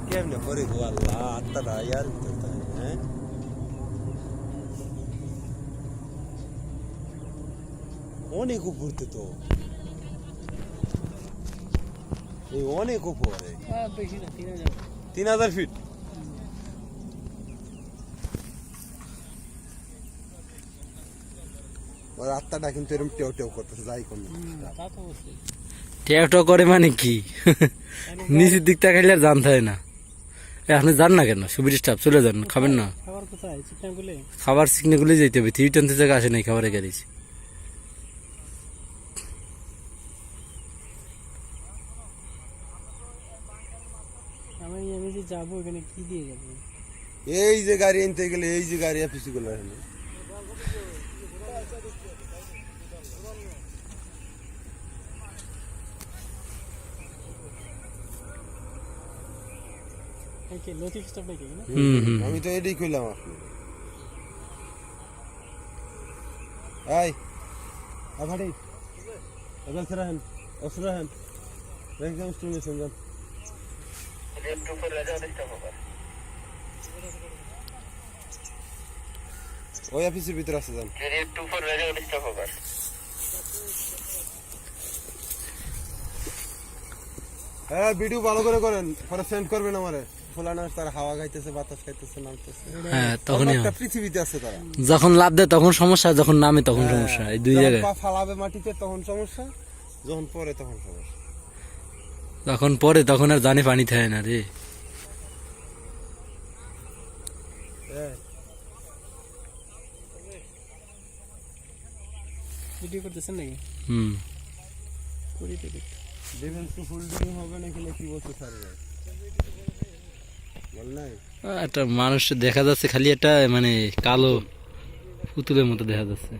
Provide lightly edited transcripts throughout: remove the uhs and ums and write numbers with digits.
কেমনে করে গো আল্লাহ আত্মাটা ইয়ার ভিতর হ্যাঁ অনেক উপরতে তো এই অনেক উপরে বেশি না 3000 3000 ফিট ওর আত্মাটা কিন্তু এরকম টেউ টেউ করতেছে যাই কোন তা তো অবশ্যই টেকটো করে মানে কি নিচের দিক তাকাইলে আর জানতে হয় না আপনি যান না কেন সুবির স্টাফ চলে যান খাবেন না খাবার কোথায় চিকনা গুলে খাবার শিখনে গুলো যেতে হবে 310 থেকে আসে নাই খাবারের গাড়ি আমি যে যাবো এখানে কি দিয়ে যাবো এই যে গাড়ি আনতে গেলে এই যে গাড়ি অফিসে গুলো এখানে ওকে লতিফ স্টপ নাকি না আমি তো এটাই কইলাম আপনি এই আভাড়ি এবার সরাহেন অসরাহেন একদম স্টুমে সঙ্গম ওই অফিসের ভিতরে আছে যান হ্যাঁ ভিডিও ভালো করে করেন পরে সেন্ড করবেন আমারে ফুলানা তার হাওয়া খাইতেছে বাতাস খাইতেছে নামতেছে হ্যাঁ তখনই একটা পৃথিবীতে আছে তারা যখন লাভ দেয় তখন সমস্যা যখন নামে তখন সমস্যা এই দুই জায়গায় পা ফালাবে মাটিতে তখন সমস্যা যখন পরে তখন সমস্যা যখন পরে তখন আর জানি পানি থাকে না রে ভিডিও করতেছেন নাকি করি তো ডিফেন্স টু ফুল ডিফেন্স হবে নাকি কি বলতে স্যার বল নাই একটা মানুষ দেখা যাচ্ছে খালি একটা মানে কালো পুতুলের মতো দেখা যাচ্ছে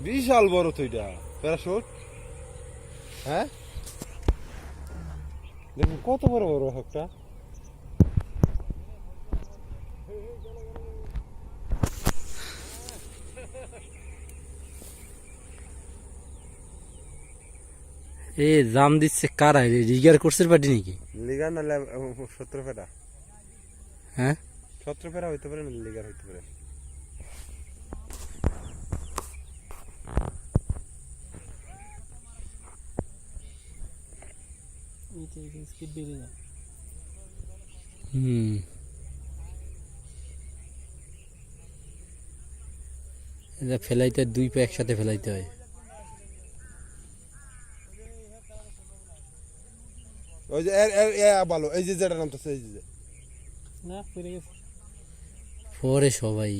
বিশাল বড় তো এটা প্যারাশুট হ্যাঁ দেখুন কত বড় বড় একটা এ জাম দিচ্ছে কারা রিগার কোর্সের পার্টি নাকি লিগার না 17 ফেরা হ্যাঁ 17 ফেরা হইতে পারে না লিগার হইতে পারে স্পিড বেড়ে যায় এটা ফেলাইতে দুই পা একসাথে ফেলাইতে হয় ওই যে ভালো এই যে যেটা নামতেছে এই যে না পড়ে গেছে পরে সবাই